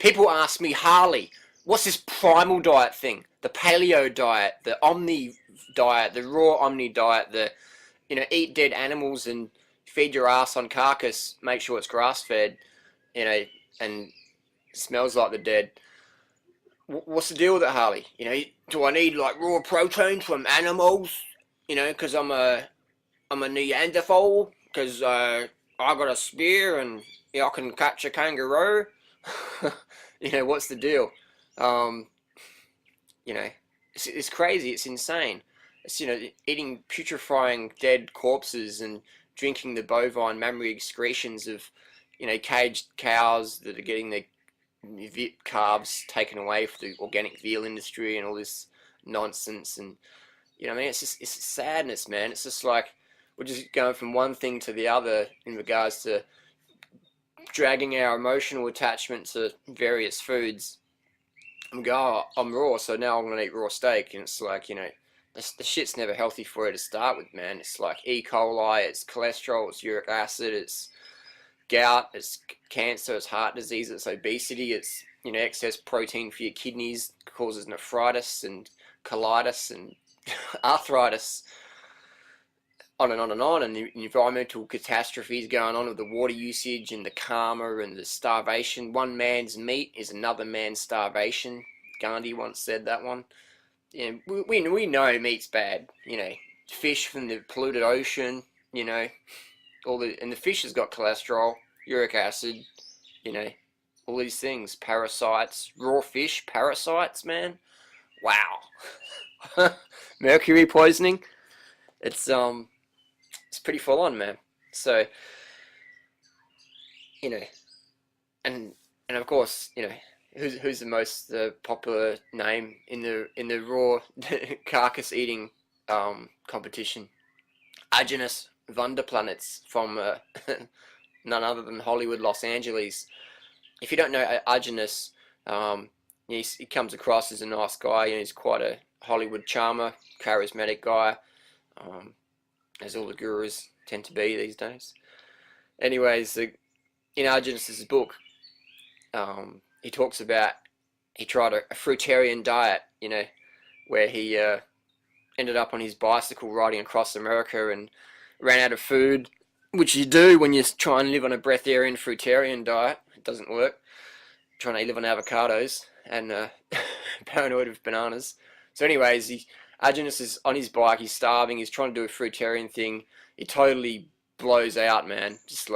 People ask me, Harley, what's this primal diet thing? The paleo diet, the omni diet, the raw omni diet, the, eat dead animals and feed your ass on carcass, make sure it's grass fed, and smells like the dead. What's the deal with it, Harley? Do I need like raw protein from animals? Because I'm a Neanderthal, because I got a spear and I can catch a kangaroo. What's the deal? It's crazy. It's insane. It's eating putrefying dead corpses and drinking the bovine mammary excretions of caged cows that are getting their calves taken away for the organic veal industry and all this nonsense. And it's sadness, man. It's just like we're just going from one thing to the other in regards to dragging our emotional attachment to various foods. And go, oh, I'm raw, so now I'm gonna eat raw steak. And it's like, the shit's never healthy for you to start with, man. It's like E. coli, it's cholesterol, it's uric acid, it's gout, it's cancer, it's heart disease, it's obesity, it's excess protein for your kidneys, causes nephritis and colitis and arthritis, on and on and on. And the environmental catastrophes going on with the water usage and the karma and the starvation. One man's meat is another man's starvation. Gandhi once said that one. We know meat's bad. Fish from the polluted ocean. And the fish has got cholesterol, uric acid. All these things, parasites, raw fish, parasites, man. Wow. Mercury poisoning. It's pretty full on, man. So, and of course, who's the most popular name in the raw carcass eating competition? Aajonus vonderplanitz from none other than Hollywood, Los Angeles. If you don't know Aajonus, he comes across as a nice guy. He's quite a Hollywood charmer, charismatic guy, as all the gurus tend to be these days. Anyways, in Aajonus's book, he talks about he tried a fruitarian diet, where he ended up on his bicycle riding across America and ran out of food, which you do when you try and live on a breatharian fruitarian diet. It doesn't work. Trying to live on avocados and paranoid of bananas. So anyways, Aajonus is on his bike, he's starving, he's trying to do a fruitarian thing. He totally blows out, man. Just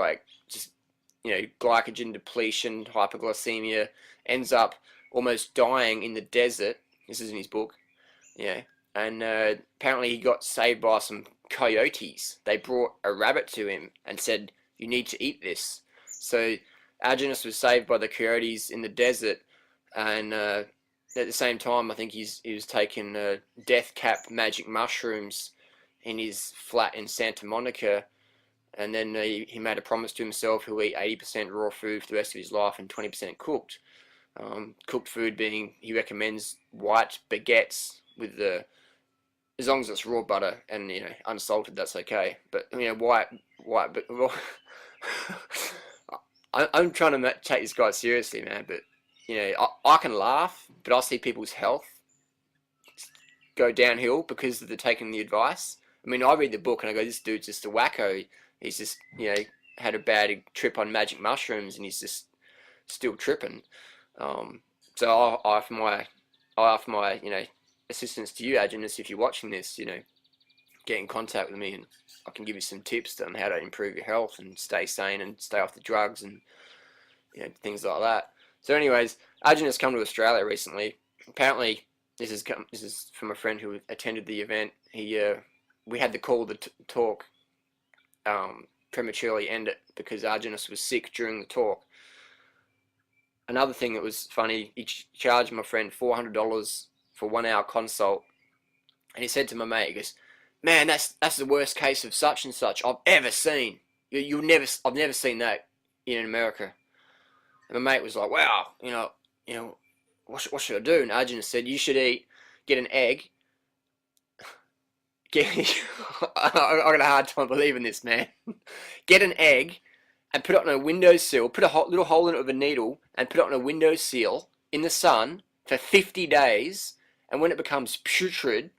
glycogen depletion, hypoglycemia, ends up almost dying in the desert. This is in his book. And apparently he got saved by some coyotes. They brought a rabbit to him and said, you need to eat this. So Aajonus was saved by the coyotes in the desert, and at the same time, I think he was taking death cap magic mushrooms in his flat in Santa Monica, and then he made a promise to himself he'll eat 80% raw food for the rest of his life and 20% cooked. Cooked food being, he recommends white baguettes with as long as it's raw butter and unsalted, that's okay. But white. But I'm trying to take this guy seriously, man. But I can laugh, but I see people's health go downhill because they're taking the advice. I mean, I read the book and I go, this dude's just a wacko. He's just had a bad trip on magic mushrooms and he's just still tripping. So I offer my assistance to you, Aajonus, if you're watching this. Get in contact with me and I can give you some tips on how to improve your health and stay sane and stay off the drugs and things like that. So anyways, Aajonus come to Australia recently. Apparently, this is from a friend who attended the event. We had to call the talk prematurely end it because Aajonus was sick during the talk. Another thing that was funny, he charged my friend $400 for 1 hour consult, and he said to my mate, he goes, man, that's the worst case of such and such I've ever seen. I've never seen that in America. And my mate was like, wow, what should I do? And Aajonus said, you should get an egg. I got a hard time believing this, man. Get an egg and put it on a windowsill, put a little hole in it with a needle, and put it on a windowsill in the sun for 50 days, and when it becomes putrid,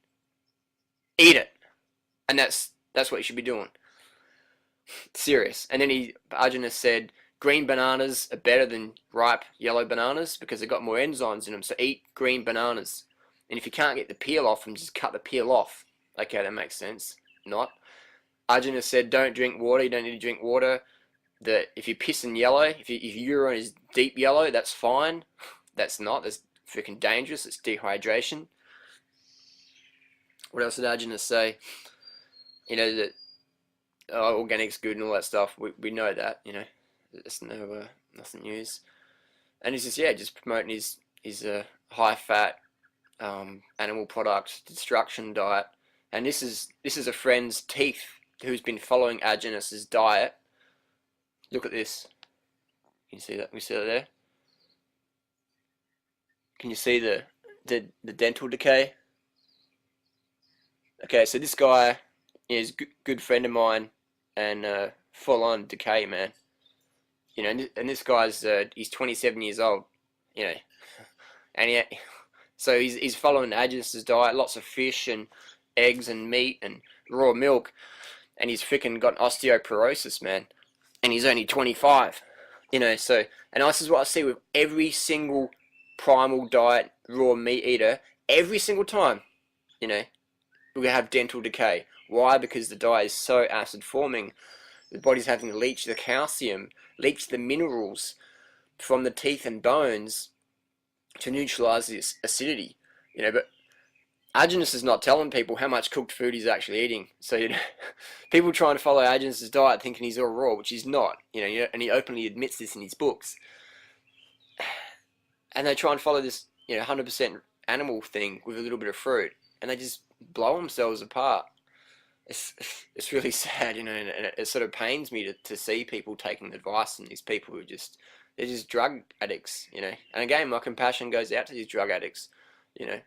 eat it. And that's what you should be doing. Serious. And then aajonus said, green bananas are better than ripe yellow bananas because they've got more enzymes in them, so eat green bananas. And if you can't get the peel off them, just cut the peel off. Okay, that makes sense. Not. aajonus said, don't drink water, you don't need to drink water. That if you're pissing yellow, if your urine is deep yellow, that's fine. That's freaking dangerous. It's dehydration. What else did aajonus say? You know, that organic's good and all that stuff. We know that, you know. It's nothing news. And he's just promoting his high fat animal product destruction diet. And this is a friend's teeth who's been following aajonus's diet. Look at this. Can you see that? We see that there. Can you see the dental decay? Okay, so this guy is a good friend of mine, and full on decay, man. You know, and this guy's he's 27 years old. You know, and so he's following aajonus's diet, lots of fish and eggs and meat and raw milk, and he's freaking got osteoporosis, man. And he's only 25, you know, so, and this is what I see with every single primal diet raw meat eater, every single time, you know, we're going to have dental decay. Why? Because the diet is so acid forming, the body's having to leach the calcium, leach the minerals from the teeth and bones to neutralize this acidity, you know. But aajonus is not telling people how much cooked food he's actually eating. So, you know, people trying to follow aajonus's diet thinking he's all raw, which he's not. You know, and he openly admits this in his books. And they try and follow this, you know, 100% animal thing with a little bit of fruit, and they just blow themselves apart. It's really sad, you know, and it sort of pains me to see people taking advice from these people who they're just drug addicts, you know. And again, my compassion goes out to these drug addicts, you know.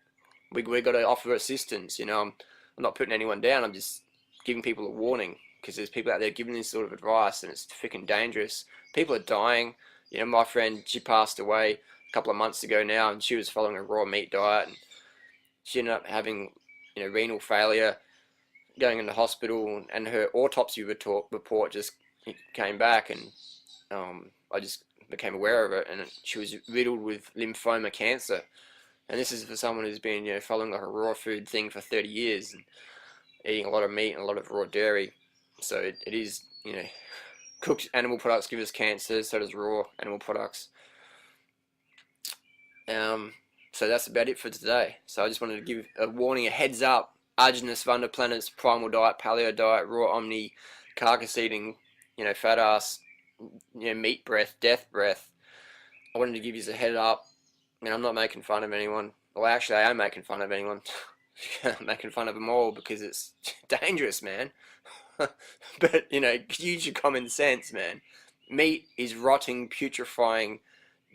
We got to offer assistance, you know. I'm not putting anyone down. I'm just giving people a warning, because there's people out there giving this sort of advice, and it's freaking dangerous. People are dying. You know, my friend, she passed away a couple of months ago now, and she was following a raw meat diet, and she ended up having, you know, renal failure, going into hospital, and her autopsy report just came back, and I just became aware of it, and she was riddled with lymphoma cancer. And this is for someone who's been, you know, following like a raw food thing for 30 years and eating a lot of meat and a lot of raw dairy. So it is, you know, cooked animal products give us cancer, so does raw animal products. So that's about it for today. So I just wanted to give a warning, a heads up. aajonus, vonderplanitz, primal diet, paleo diet, raw omni, carcass eating, you know, fat ass, you know, meat breath, death breath. I wanted to give you a head up. I mean, I'm not making fun of anyone. Well, actually, I am making fun of anyone. I'm making fun of them all because it's dangerous, man. But, you know, use your common sense, man. Meat is rotting, putrefying,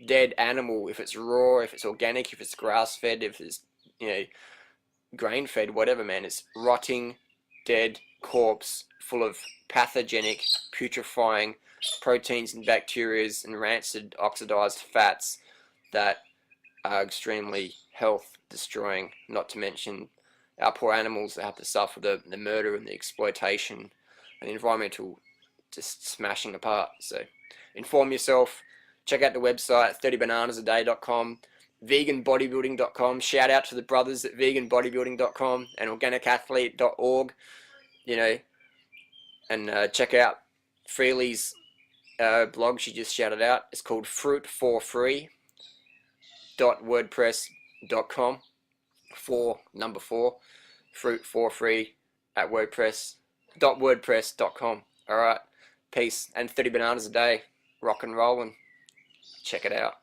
dead animal. If it's raw, if it's organic, if it's grass-fed, if it's, you know, grain-fed, whatever, man. It's rotting, dead corpse full of pathogenic, putrefying proteins and bacteria and rancid, oxidized fats that are extremely health destroying, not to mention our poor animals that have to suffer the murder and the exploitation and the environmental just smashing apart. So inform yourself, check out the website 30bananasaday.com, veganbodybuilding.com. Shout out to the brothers at veganbodybuilding.com and organicathlete.org, you know, and check out Freely's blog she just shouted out. It's called fruit4free.wordpress.com, 4 number 4, fruit4free at wordpress.com. Alright, peace, and 30 bananas a day, rock and rollin'. Check it out.